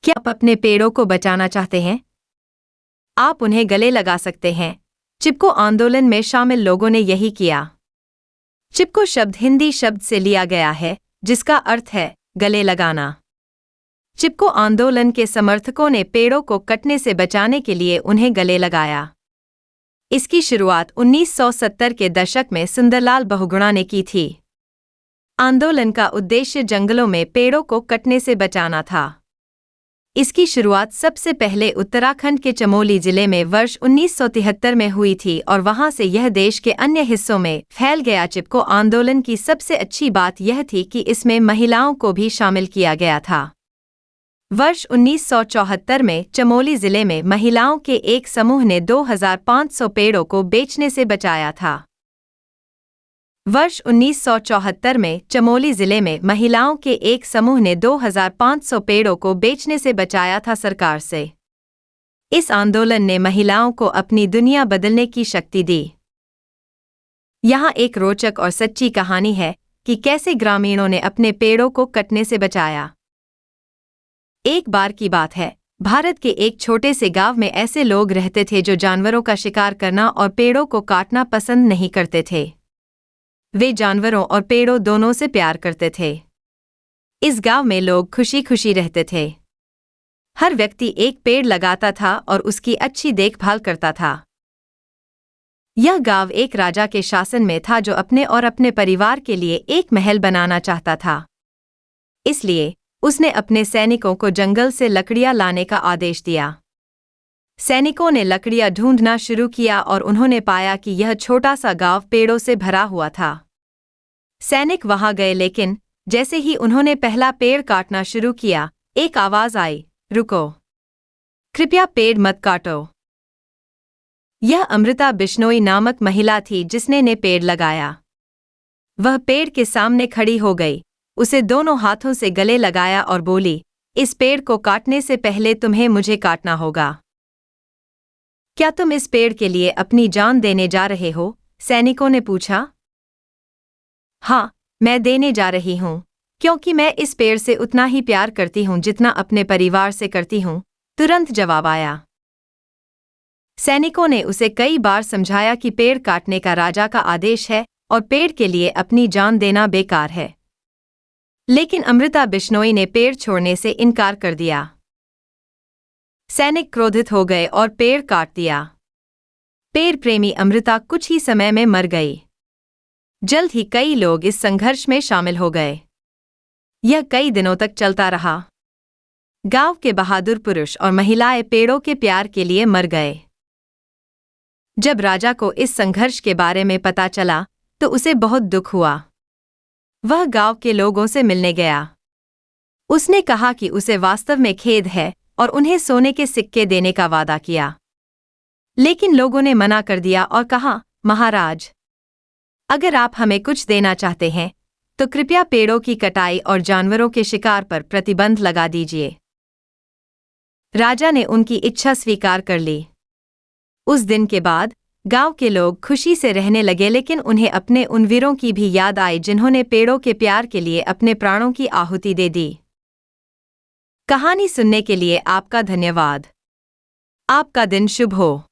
क्या आप अपने पेड़ों को बचाना चाहते हैं? आप उन्हें गले लगा सकते हैं। चिपको आंदोलन में शामिल लोगों ने यही किया। चिपको शब्द हिंदी शब्द से लिया गया है, जिसका अर्थ है गले लगाना। चिपको आंदोलन के समर्थकों ने पेड़ों को कटने से बचाने के लिए उन्हें गले लगाया। इसकी शुरुआत 1970 के दशक में सुंदरलाल बहुगुणा ने की थी। आंदोलन का उद्देश्य जंगलों में पेड़ों को कटने से बचाना था। इसकी शुरुआत सबसे पहले उत्तराखंड के चमोली जिले में वर्ष 1973 में हुई थी और वहां से यह देश के अन्य हिस्सों में फैल गया। चिपको आंदोलन की सबसे अच्छी बात यह थी कि इसमें महिलाओं को भी शामिल किया गया था। वर्ष 1974 में चमोली जिले में महिलाओं के एक समूह ने 2500 पेड़ों को बेचने से बचाया था। वर्ष 1974 में चमोली जिले में महिलाओं के एक समूह ने 2500 पेड़ों को बेचने से बचाया था सरकार से। इस आंदोलन ने महिलाओं को अपनी दुनिया बदलने की शक्ति दी। यहाँ एक रोचक और सच्ची कहानी है कि कैसे ग्रामीणों ने अपने पेड़ों को कटने से बचाया। एक बार की बात है, भारत के एक छोटे से गांव में ऐसे लोग रहते थे जो जानवरों का शिकार करना और पेड़ों को काटना पसंद नहीं करते थे। वे जानवरों और पेड़ों दोनों से प्यार करते थे। इस गांव में लोग खुशी खुशी रहते थे। हर व्यक्ति एक पेड़ लगाता था और उसकी अच्छी देखभाल करता था। यह गांव एक राजा के शासन में था जो अपने और अपने परिवार के लिए एक महल बनाना चाहता था। इसलिए उसने अपने सैनिकों को जंगल से लकड़ियां लाने का आदेश दिया। सैनिकों ने लकड़ियां ढूंढना शुरू किया और उन्होंने पाया कि यह छोटा सा गांव पेड़ों से भरा हुआ था। सैनिक वहां गए, लेकिन जैसे ही उन्होंने पहला पेड़ काटना शुरू किया, एक आवाज आई, रुको, कृपया पेड़ मत काटो। यह अमृता बिश्नोई नामक महिला थी जिसने ने पेड़ लगाया। वह पेड़ के सामने खड़ी हो गई, उसे दोनों हाथों से गले लगाया और बोली, इस पेड़ को काटने से पहले तुम्हें मुझे काटना होगा। क्या तुम इस पेड़ के लिए अपनी जान देने जा रहे हो? सैनिकों ने पूछा। हाँ, मैं देने जा रही हूँ, क्योंकि मैं इस पेड़ से उतना ही प्यार करती हूँ जितना अपने परिवार से करती हूँ, तुरंत जवाब आया। सैनिकों ने उसे कई बार समझाया कि पेड़ काटने का राजा का आदेश है और पेड़ के लिए अपनी जान देना बेकार है। लेकिन अमृता बिश्नोई ने पेड़ छोड़ने से इनकार कर दिया। सैनिक क्रोधित हो गए और पेड़ काट दिया। पेड़ प्रेमी अमृता कुछ ही समय में मर गई। जल्द ही कई लोग इस संघर्ष में शामिल हो गए। यह कई दिनों तक चलता रहा। गांव के बहादुर पुरुष और महिलाएं पेड़ों के प्यार के लिए मर गए। जब राजा को इस संघर्ष के बारे में पता चला तो उसे बहुत दुख हुआ। वह गांव के लोगों से मिलने गया। उसने कहा कि उसे वास्तव में खेद है और उन्हें सोने के सिक्के देने का वादा किया। लेकिन लोगों ने मना कर दिया और कहा, महाराज, अगर आप हमें कुछ देना चाहते हैं तो कृपया पेड़ों की कटाई और जानवरों के शिकार पर प्रतिबंध लगा दीजिए। राजा ने उनकी इच्छा स्वीकार कर ली। उस दिन के बाद गांव के लोग खुशी से रहने लगे, लेकिन उन्हें अपने उन वीरों की भी याद आई जिन्होंने पेड़ों के प्यार के लिए अपने प्राणों की आहुति दे दी। कहानी सुनने के लिए आपका धन्यवाद। आपका दिन शुभ हो।